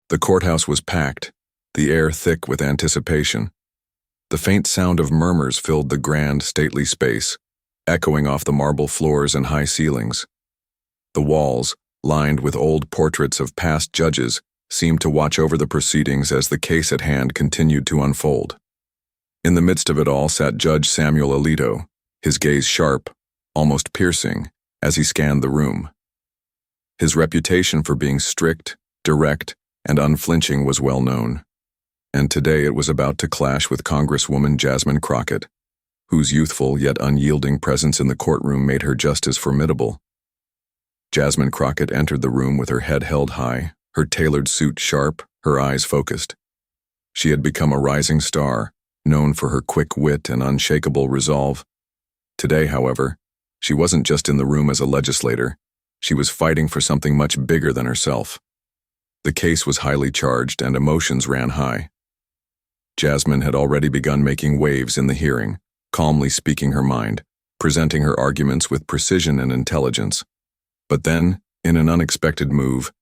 The courthouse was packed, the air thick with anticipation. The faint sound of murmurs filled the grand, stately space, echoing off the marble floors and high ceilings. The walls, lined with old portraits of past judges, seemed to watch over the proceedings as the case at hand continued to unfold. In the midst of it all sat Judge Samuel Alito, his gaze sharp, almost piercing, as he scanned the room. His reputation for being strict, direct, and unflinching was well known, and today it was about to clash with Congresswoman Jasmine Crockett, whose youthful yet unyielding presence in the courtroom made her just as formidable. Jasmine Crockett entered the room with her head held high, her tailored suit sharp, her eyes focused. She had become a rising star, known for her quick wit and unshakable resolve. Today, however, she wasn't just in the room as a legislator, she was fighting for something much bigger than herself. The case was highly charged and emotions ran high. Jasmine had already begun making waves in the hearing, calmly speaking her mind, presenting her arguments with precision and intelligence. But then, in an unexpected move,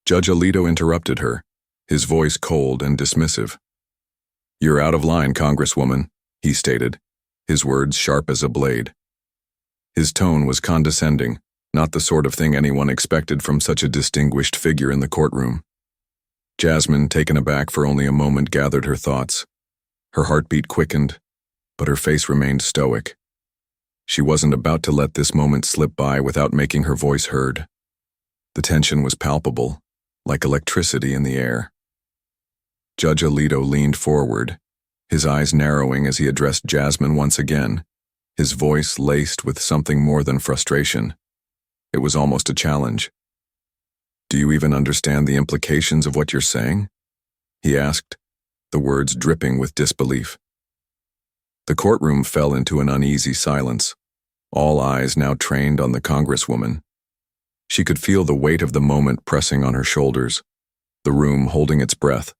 Judge Alito interrupted her, his voice cold and dismissive. "You're out of line, Congresswoman," he stated, his words sharp as a blade. His tone was condescending, not the sort of thing anyone expected from such a distinguished figure in the courtroom. Jasmine, taken aback for only a moment, gathered her thoughts. Her heartbeat quickened, but her face remained stoic. She wasn't about to let this moment slip by without making her voice heard. The tension was palpable, like electricity in the air. Judge Alito leaned forward, his eyes narrowing as he addressed Jasmine once again, his voice laced with something more than frustration. It was almost a challenge. "Do you even understand the implications of what you're saying?" he asked, the words dripping with disbelief. The courtroom fell into an uneasy silence, all eyes now trained on the Congresswoman. She could feel the weight of the moment pressing on her shoulders, the room holding its breath.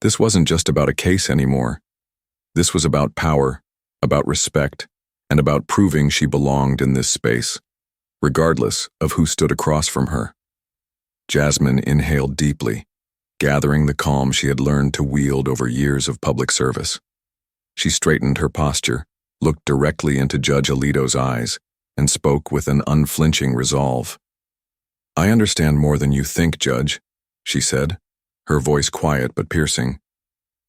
This wasn't just about a case anymore. This was about power, about respect, and about proving she belonged in this space, regardless of who stood across from her. Jasmine inhaled deeply, gathering the calm she had learned to wield over years of public service. She straightened her posture, looked directly into Judge Alito's eyes, and spoke with an unflinching resolve. "I understand more than you think, Judge," she said, her voice quiet but piercing.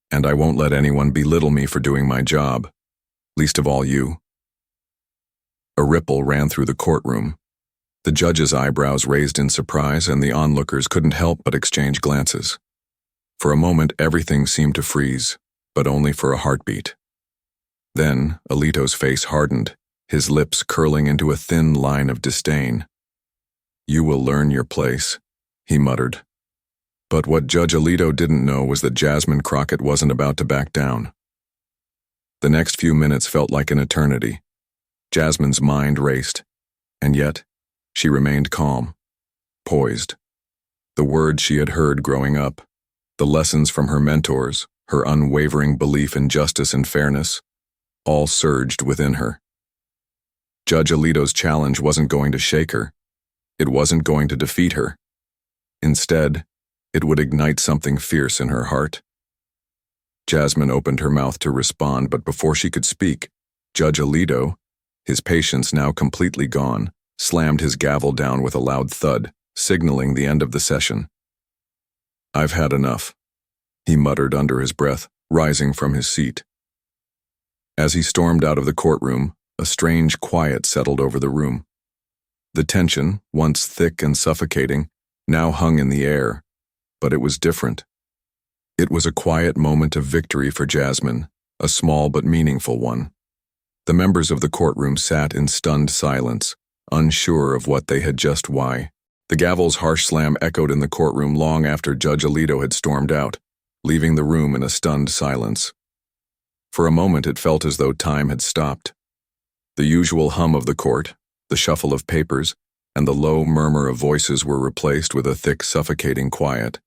"And I won't let anyone belittle me for doing my job, least of all you." A ripple ran through the courtroom. The judge's eyebrows raised in surprise, and the onlookers couldn't help but exchange glances. For a moment, everything seemed to freeze, but only for a heartbeat. Then, Alito's face hardened, his lips curling into a thin line of disdain. "You will learn your place," he muttered. But what Judge Alito didn't know was that Jasmine Crockett wasn't about to back down. The next few minutes felt like an eternity. Jasmine's mind raced, and yet, she remained calm, poised. The words she had heard growing up, the lessons from her mentors, her unwavering belief in justice and fairness, all surged within her. Judge Alito's challenge wasn't going to shake her. It wasn't going to defeat her. Instead, it would ignite something fierce in her heart. Jasmine opened her mouth to respond, but before she could speak, Judge Alito, his patience now completely gone, slammed his gavel down with a loud thud, signaling the end of the session. "I've had enough," he muttered under his breath, rising from his seat. As he stormed out of the courtroom, a strange quiet settled over the room. The tension, once thick and suffocating, now hung in the air, but it was different. It was a quiet moment of victory for Jasmine, a small but meaningful one. The members of the courtroom sat in stunned silence, unsure of what they had just why. The gavel's harsh slam echoed in the courtroom long after Judge Alito had stormed out, leaving the room in a stunned silence. For a moment it felt as though time had stopped. The usual hum of the court, the shuffle of papers, and the low murmur of voices were replaced with a thick, suffocating quiet.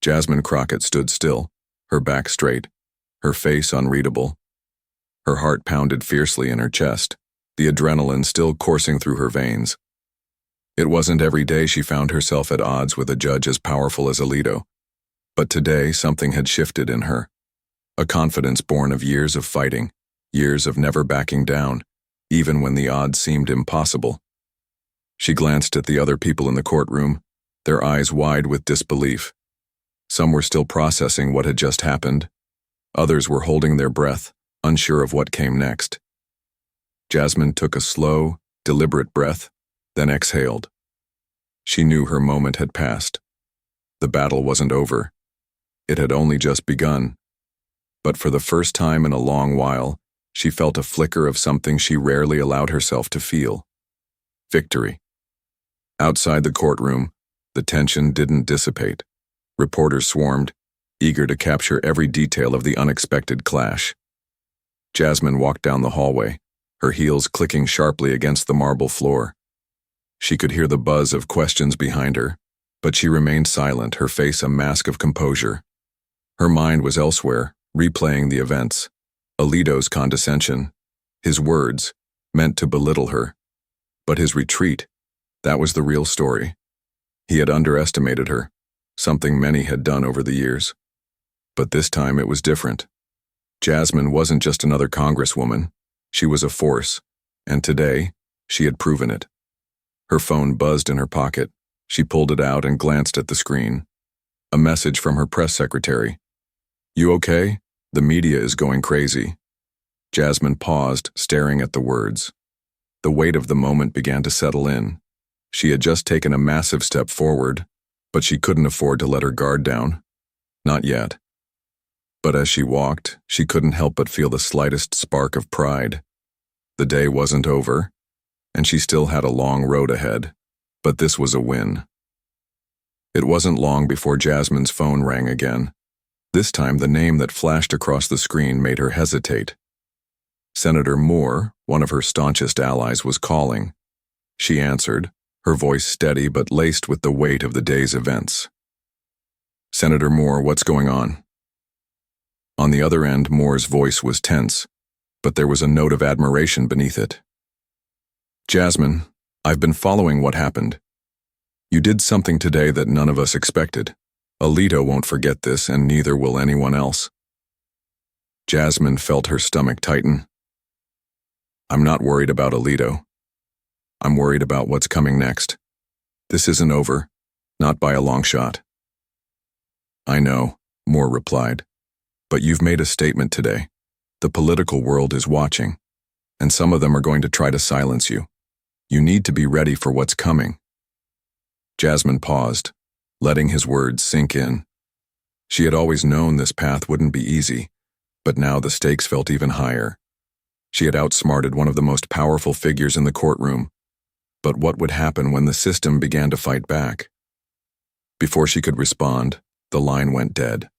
Jasmine Crockett stood still, her back straight, her face unreadable. Her heart pounded fiercely in her chest, the adrenaline still coursing through her veins. It wasn't every day she found herself at odds with a judge as powerful as Alito, But today, something had shifted in her. A confidence born of years of fighting, years of never backing down, even when the odds seemed impossible. She glanced at the other people in the courtroom, their eyes wide with disbelief. Some were still processing what had just happened. Others were holding their breath, unsure of what came next. Jasmine took a slow, deliberate breath, then exhaled. She knew her moment had passed. The battle wasn't over. It had only just begun. But for the first time in a long while, she felt a flicker of something she rarely allowed herself to feel. Victory. Outside the courtroom, the tension didn't dissipate. Reporters swarmed, eager to capture every detail of the unexpected clash. Jasmine walked down the hallway, her heels clicking sharply against the marble floor. She could hear the buzz of questions behind her, but she remained silent, her face a mask of composure. Her mind was elsewhere, replaying the events. Alito's condescension, his words, meant to belittle her. But his retreat, that was the real story. He had underestimated her, something many had done over the years. But this time it was different. Jasmine wasn't just another congresswoman. She was a force, and today, she had proven it. Her phone buzzed in her pocket. She pulled it out and glanced at the screen. A message from her press secretary. "You okay? The media is going crazy." Jasmine paused, staring at the words. The weight of the moment began to settle in. She had just taken a massive step forward, but she couldn't afford to let her guard down. Not yet. But as she walked, she couldn't help but feel the slightest spark of pride. The day wasn't over, and she still had a long road ahead, but this was a win. It wasn't long before Jasmine's phone rang again. This time the name that flashed across the screen made her hesitate. Senator Moore, one of her staunchest allies, was calling. She answered, her voice steady but laced with the weight of the day's events. "Senator Moore, what's going on?" On the other end, Moore's voice was tense, but there was a note of admiration beneath it. "Jasmine, I've been following what happened. You did something today that none of us expected. Alito won't forget this, and neither will anyone else." Jasmine felt her stomach tighten. "I'm not worried about Alito. I'm worried about what's coming next. This isn't over, not by a long shot." "I know," Moore replied, "but you've made a statement today. The political world is watching, and some of them are going to try to silence you. You need to be ready for what's coming." Jasmine paused, letting his words sink in. She had always known this path wouldn't be easy, but now the stakes felt even higher. She had outsmarted one of the most powerful figures in the courtroom, but what would happen when the system began to fight back? Before she could respond, the line went dead.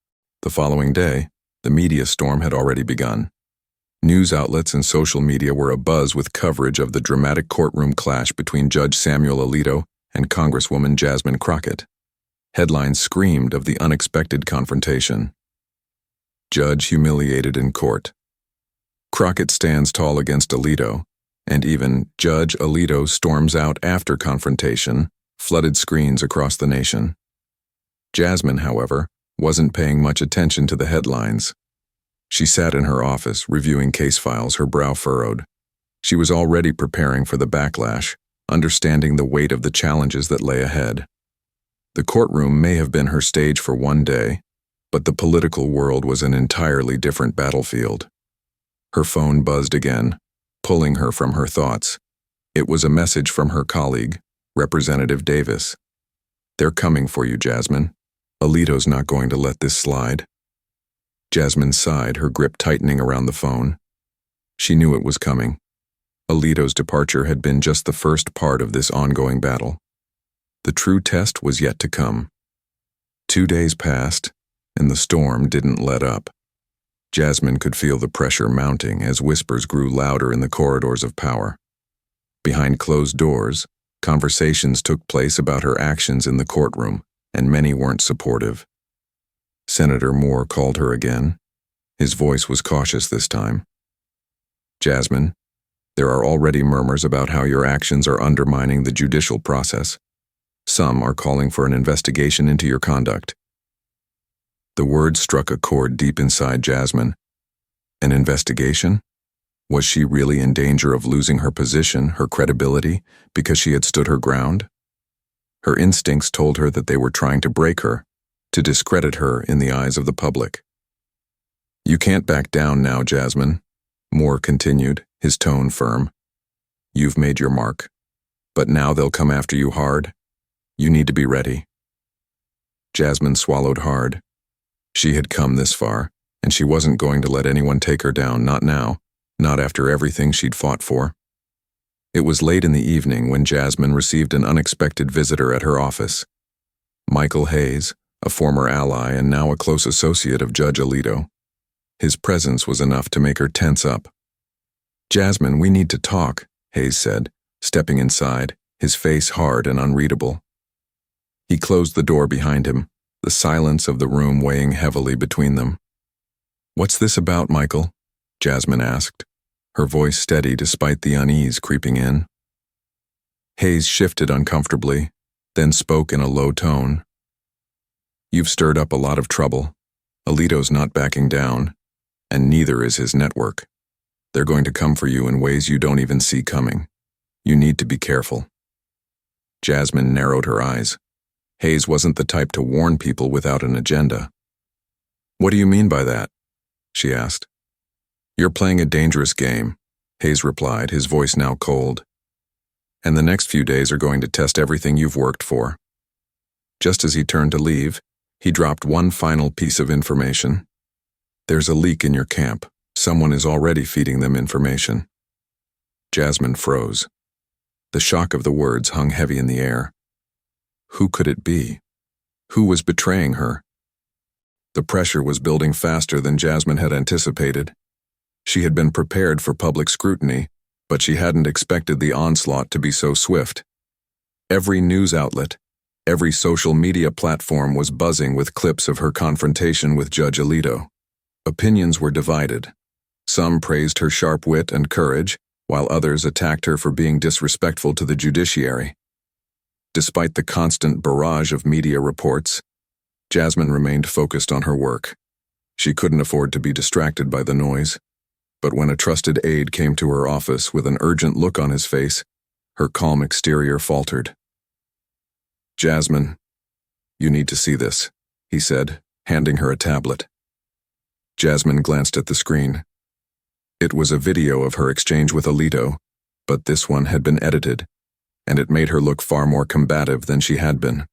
The following day, the media storm had already begun. News outlets and social media were abuzz with coverage of the dramatic courtroom clash between Judge Samuel Alito and Congresswoman Jasmine Crockett. Headlines screamed of the unexpected confrontation. Judge humiliated in court. Crockett stands tall against Alito, and even Judge Alito storms out after confrontation, flooded screens across the nation. Jasmine, however, wasn't paying much attention to the headlines. She sat in her office, reviewing case files, her brow furrowed. She was already preparing for the backlash, understanding the weight of the challenges that lay ahead. The courtroom may have been her stage for one day, but the political world was an entirely different battlefield. Her phone buzzed again, pulling her from her thoughts. It was a message from her colleague, Representative Davis. "They're coming for you, Jasmine. Alito's not going to let this slide." Jasmine sighed, her grip tightening around the phone. She knew it was coming. Alito's departure had been just the first part of this ongoing battle. The true test was yet to come. 2 days passed, and the storm didn't let up. Jasmine could feel the pressure mounting as whispers grew louder in the corridors of power. Behind closed doors, conversations took place about her actions in the courtroom, and many weren't supportive. Senator Moore called her again. His voice was cautious this time. "Jasmine, there are already murmurs about how your actions are undermining the judicial process. Some are calling for an investigation into your conduct." The word struck a chord deep inside Jasmine. An investigation? Was she really in danger of losing her position, her credibility, because she had stood her ground? Her instincts told her that they were trying to break her, to discredit her in the eyes of the public. "You can't back down now, Jasmine," Moore continued, his tone firm. "You've made your mark. But now they'll come after you hard. You need to be ready." Jasmine swallowed hard. She had come this far, and she wasn't going to let anyone take her down, not now, not after everything she'd fought for. It was late in the evening when Jasmine received an unexpected visitor at her office. Michael Hayes, a former ally and now a close associate of Judge Alito. His presence was enough to make her tense up. "Jasmine, we need to talk," Hayes said, stepping inside, his face hard and unreadable. He closed the door behind him, the silence of the room weighing heavily between them. "What's this about, Michael?" Jasmine asked, her voice steady despite the unease creeping in. Hayes shifted uncomfortably, then spoke in a low tone. "You've stirred up a lot of trouble. Alito's not backing down, and neither is his network. They're going to come for you in ways you don't even see coming. You need to be careful." Jasmine narrowed her eyes. Hayes wasn't the type to warn people without an agenda. "What do you mean by that?" she asked. "You're playing a dangerous game," Hayes replied, his voice now cold. "And the next few days are going to test everything you've worked for." Just as he turned to leave, he dropped one final piece of information. "There's a leak in your camp. Someone is already feeding them information." Jasmine froze. The shock of the words hung heavy in the air. Who could it be? Who was betraying her? The pressure was building faster than Jasmine had anticipated. She had been prepared for public scrutiny, but she hadn't expected the onslaught to be so swift. Every news outlet, every social media platform was buzzing with clips of her confrontation with Judge Alito. Opinions were divided. Some praised her sharp wit and courage, while others attacked her for being disrespectful to the judiciary. Despite the constant barrage of media reports, Jasmine remained focused on her work. She couldn't afford to be distracted by the noise. But when a trusted aide came to her office with an urgent look on his face, her calm exterior faltered. "Jasmine, you need to see this," he said, handing her a tablet. Jasmine glanced at the screen. It was a video of her exchange with Alito, but this one had been edited, and it made her look far more combative than she had been.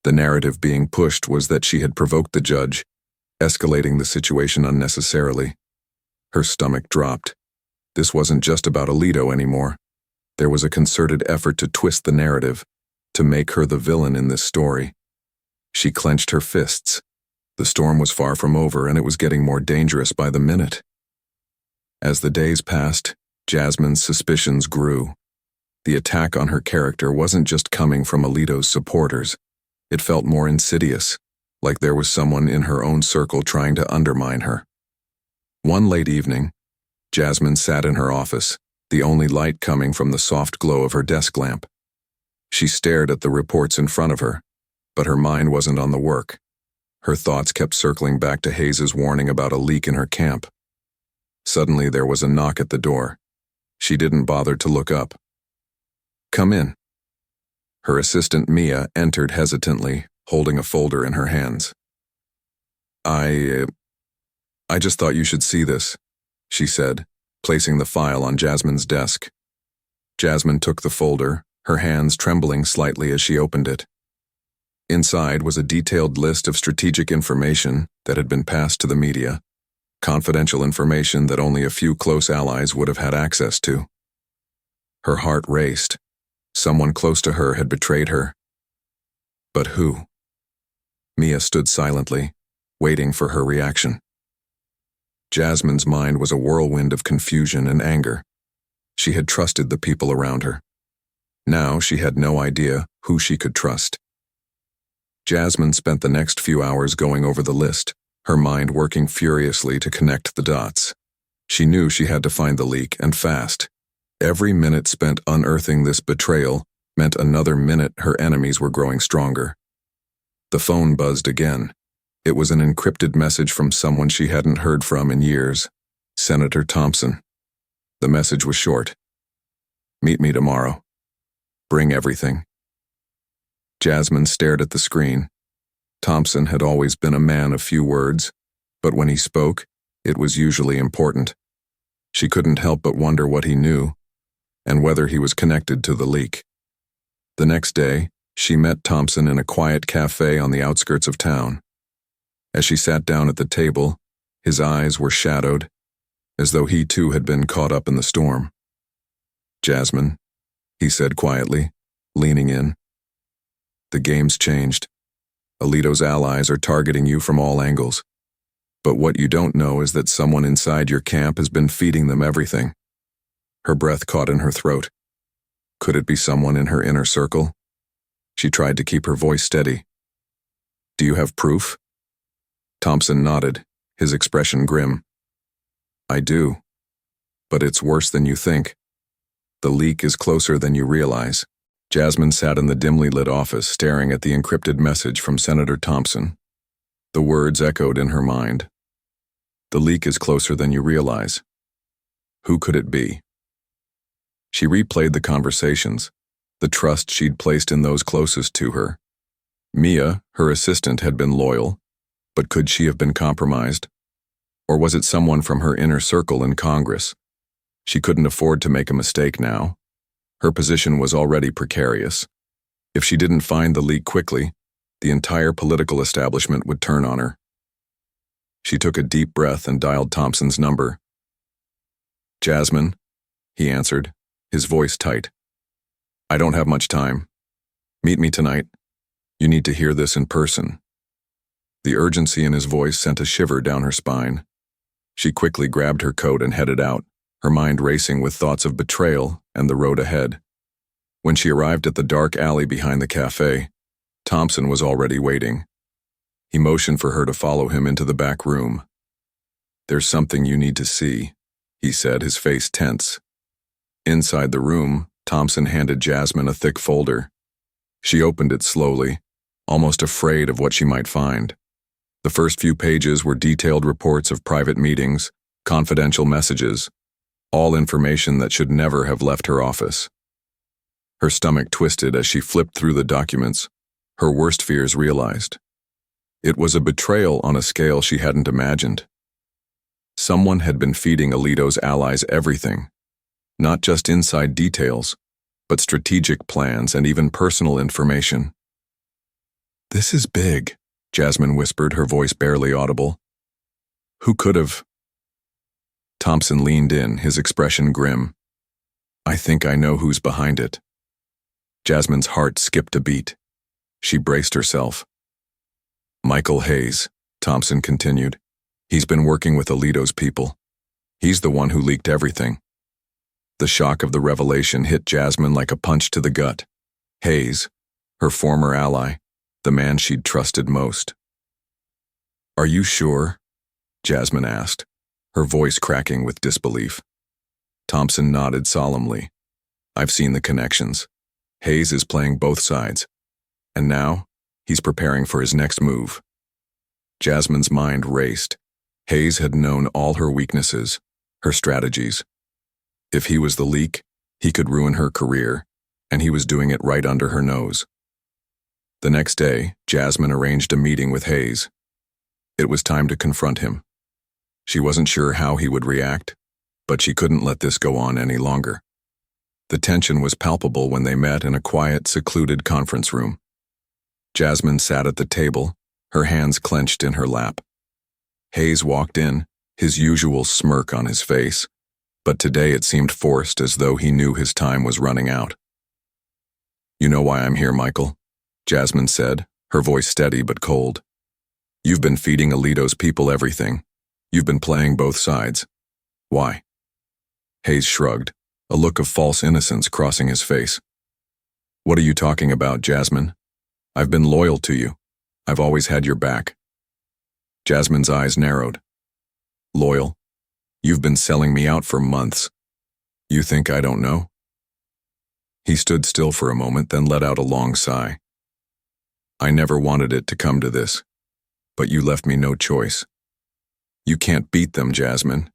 The narrative being pushed was that she had provoked the judge, escalating the situation unnecessarily. Her stomach dropped. This wasn't just about Alito anymore. There was a concerted effort to twist the narrative, to make her the villain in this story. She clenched her fists. The storm was far from over, and it was getting more dangerous by the minute. As the days passed, Jasmine's suspicions grew. The attack on her character wasn't just coming from Alito's supporters. It felt more insidious, like there was someone in her own circle trying to undermine her. One late evening, Jasmine sat in her office, the only light coming from the soft glow of her desk lamp. She stared at the reports in front of her, but her mind wasn't on the work. Her thoughts kept circling back to Hayes's warning about a leak in her camp. Suddenly there was a knock at the door. She didn't bother to look up. "Come in." Her assistant Mia entered hesitantly, holding a folder in her hands. I just thought you should see this," she said, placing the file on Jasmine's desk. Jasmine took the folder, her hands trembling slightly as she opened it. Inside was a detailed list of strategic information that had been passed to the media, confidential information that only a few close allies would have had access to. Her heart raced. Someone close to her had betrayed her. But who? Mia stood silently, waiting for her reaction. Jasmine's mind was a whirlwind of confusion and anger. She had trusted the people around her. Now she had no idea who she could trust. Jasmine spent the next few hours going over the list, her mind working furiously to connect the dots. She knew she had to find the leak, and fast. Every minute spent unearthing this betrayal meant another minute her enemies were growing stronger. The phone buzzed again. It was an encrypted message from someone she hadn't heard from in years, Senator Thompson. The message was short. "Meet me tomorrow. Bring everything." Jasmine stared at the screen. Thompson had always been a man of few words, but when he spoke, it was usually important. She couldn't help but wonder what he knew, and whether he was connected to the leak. The next day, she met Thompson in a quiet cafe on the outskirts of town. As she sat down at the table, his eyes were shadowed, as though he too had been caught up in the storm. "Jasmine," he said quietly, leaning in. "The game's changed. Alito's allies are targeting you from all angles. But what you don't know is that someone inside your camp has been feeding them everything." Her breath caught in her throat. Could it be someone in her inner circle? She tried to keep her voice steady. "Do you have proof?" Thompson nodded, his expression grim. "I do. But it's worse than you think. The leak is closer than you realize." Jasmine sat in the dimly lit office, staring at the encrypted message from Senator Thompson. The words echoed in her mind. "The leak is closer than you realize. Who could it be?" She replayed the conversations, the trust she'd placed in those closest to her. Mia, her assistant, had been loyal, but could she have been compromised? Or was it someone from her inner circle in Congress? She couldn't afford to make a mistake now. Her position was already precarious. If she didn't find the leak quickly, the entire political establishment would turn on her. She took a deep breath and dialed Thompson's number. "Jasmine," he answered, his voice tight. "I don't have much time. Meet me tonight. You need to hear this in person." The urgency in his voice sent a shiver down her spine. She quickly grabbed her coat and headed out, her mind racing with thoughts of betrayal and the road ahead. When she arrived at the dark alley behind the cafe, Thompson was already waiting. He motioned for her to follow him into the back room. "There's something you need to see," he said, his face tense. Inside the room, Thompson handed Jasmine a thick folder. She opened it slowly, almost afraid of what she might find. The first few pages were detailed reports of private meetings, confidential messages, all information that should never have left her office. Her stomach twisted as she flipped through the documents, her worst fears realized. It was a betrayal on a scale she hadn't imagined. Someone had been feeding Alito's allies everything, not just inside details, but strategic plans and even personal information. "This is big," Jasmine whispered, her voice barely audible. "Who could have?" Thompson leaned in, his expression grim. "I think I know who's behind it." Jasmine's heart skipped a beat. She braced herself. "Michael Hayes," Thompson continued. "He's been working with Alito's people. He's the one who leaked everything." The shock of the revelation hit Jasmine like a punch to the gut. Hayes, her former ally, the man she'd trusted most. "Are you sure?" Jasmine asked, her voice cracking with disbelief. Thompson nodded solemnly. "I've seen the connections. Hayes is playing both sides. And now, he's preparing for his next move." Jasmine's mind raced. Hayes had known all her weaknesses, her strategies. If he was the leak, he could ruin her career, and he was doing it right under her nose. The next day, Jasmine arranged a meeting with Hayes. It was time to confront him. She wasn't sure how he would react, but she couldn't let this go on any longer. The tension was palpable when they met in a quiet, secluded conference room. Jasmine sat at the table, her hands clenched in her lap. Hayes walked in, his usual smirk on his face, but today it seemed forced, as though he knew his time was running out. "You know why I'm here, Michael," Jasmine said, her voice steady but cold. "You've been feeding Alito's people everything. You've been playing both sides. Why?" Hayes shrugged, a look of false innocence crossing his face. "What are you talking about, Jasmine? I've been loyal to you. I've always had your back." Jasmine's eyes narrowed. "Loyal? You've been selling me out for months. You think I don't know?" He stood still for a moment, then let out a long sigh. "I never wanted it to come to this. but you left me no choice. You can't beat them, Jasmine.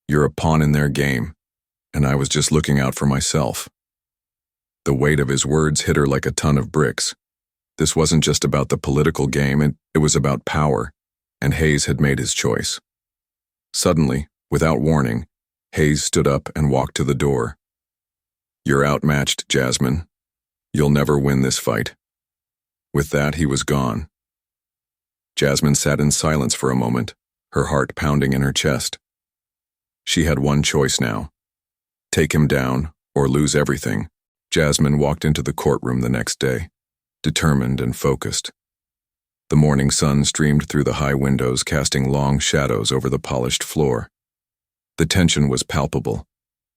You're a pawn in their game, and I was just looking out for myself." The weight of his words hit her like a ton of bricks. This wasn't just about the political game, it was about power, and Hayes had made his choice. Suddenly, without warning, Hayes stood up and walked to the door. "You're outmatched, Jasmine. You'll never win this fight." With that, he was gone. Jasmine sat in silence for a moment, her heart pounding in her chest. She had one choice now: take him down or lose everything. Jasmine walked into the courtroom the next day, determined and focused. The morning sun streamed through the high windows, casting long shadows over the polished floor. The tension was palpable.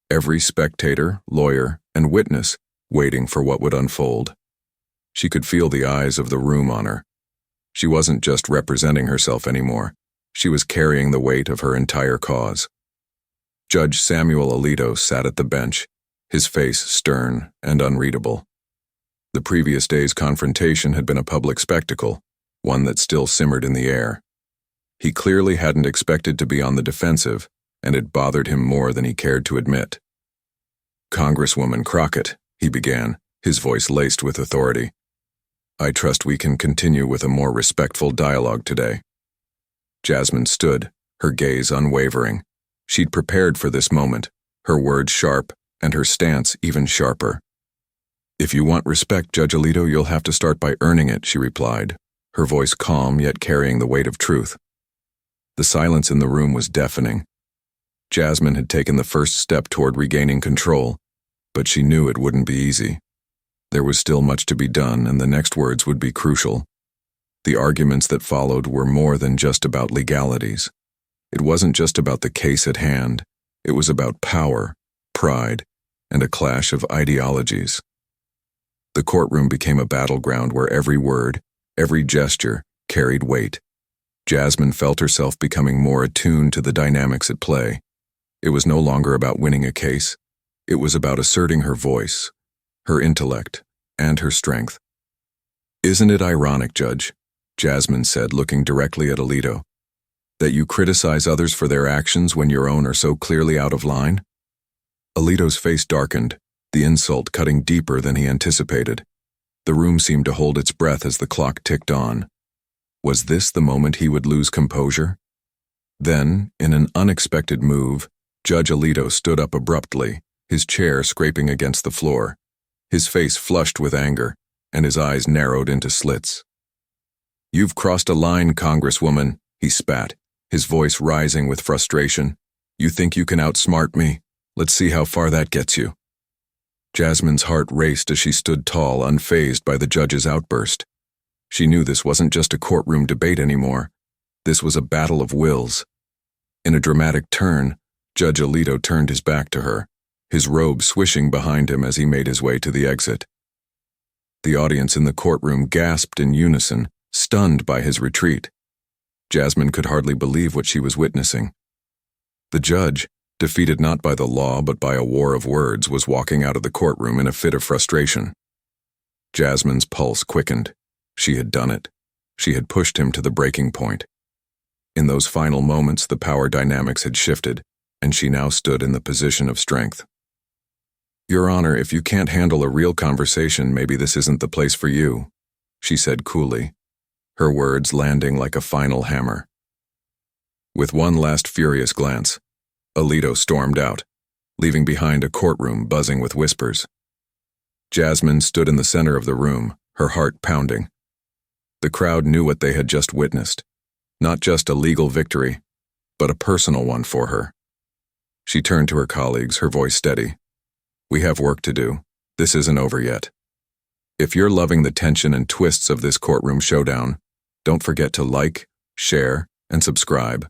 Every spectator, lawyer, and witness waiting for what would unfold. She could feel the eyes of the room on her. She wasn't just representing herself anymore. She was carrying the weight of her entire cause. Judge Samuel Alito sat at the bench, his face stern and unreadable. The previous day's confrontation had been a public spectacle, one that still simmered in the air. He clearly hadn't expected to be on the defensive, and it bothered him more than he cared to admit. "Congresswoman Crockett," he began, his voice laced with authority, "I trust we can continue with a more respectful dialogue today." Jasmine stood, her gaze unwavering. She'd prepared for this moment, her words sharp and her stance even sharper. "If you want respect, Judge Alito, you'll have to start by earning it," she replied, her voice calm yet carrying the weight of truth. The silence in the room was deafening. Jasmine had taken the first step toward regaining control, but she knew it wouldn't be easy. There was still much to be done, and the next words would be crucial. The arguments that followed were more than just about legalities. It wasn't just about the case at hand. It was about power, pride, and a clash of ideologies. The courtroom became a battleground where every word, every gesture, carried weight. Jasmine felt herself becoming more attuned to the dynamics at play. It was no longer about winning a case. It was about asserting her voice, her intellect, and her strength. "Isn't it ironic, Judge," Jasmine said, looking directly at Alito, "that you criticize others for their actions when your own are so clearly out of line?" Alito's face darkened, the insult cutting deeper than he anticipated. The room seemed to hold its breath as the clock ticked on. Was this the moment he would lose composure? Then, in an unexpected move, Judge Alito stood up abruptly, his chair scraping against the floor. His face flushed with anger, and his eyes narrowed into slits. "You've crossed a line, Congresswoman," he spat, his voice rising with frustration. "You think you can outsmart me? Let's see how far that gets you." Jasmine's heart raced as she stood tall, unfazed by the judge's outburst. She knew this wasn't just a courtroom debate anymore. This was a battle of wills. In a dramatic turn, Judge Alito turned his back to her, his robe swishing behind him as he made his way to the exit. The audience in the courtroom gasped in unison, stunned by his retreat. Jasmine could hardly believe what she was witnessing. The judge, defeated not by the law but by a war of words, was walking out of the courtroom in a fit of frustration. Jasmine's pulse quickened. She had done it. She had pushed him to the breaking point. In those final moments, the power dynamics had shifted, and she now stood in the position of strength. "Your Honor, if you can't handle a real conversation, maybe this isn't the place for you," she said coolly, her words landing like a final hammer. With one last furious glance, Alito stormed out, leaving behind a courtroom buzzing with whispers. Jasmine stood in the center of the room, her heart pounding. The crowd knew what they had just witnessed, not just a legal victory, but a personal one for her. She turned to her colleagues, her voice steady. "We have work to do. This isn't over yet. If you're loving the tension and twists of this courtroom showdown, don't forget to like, share, and subscribe.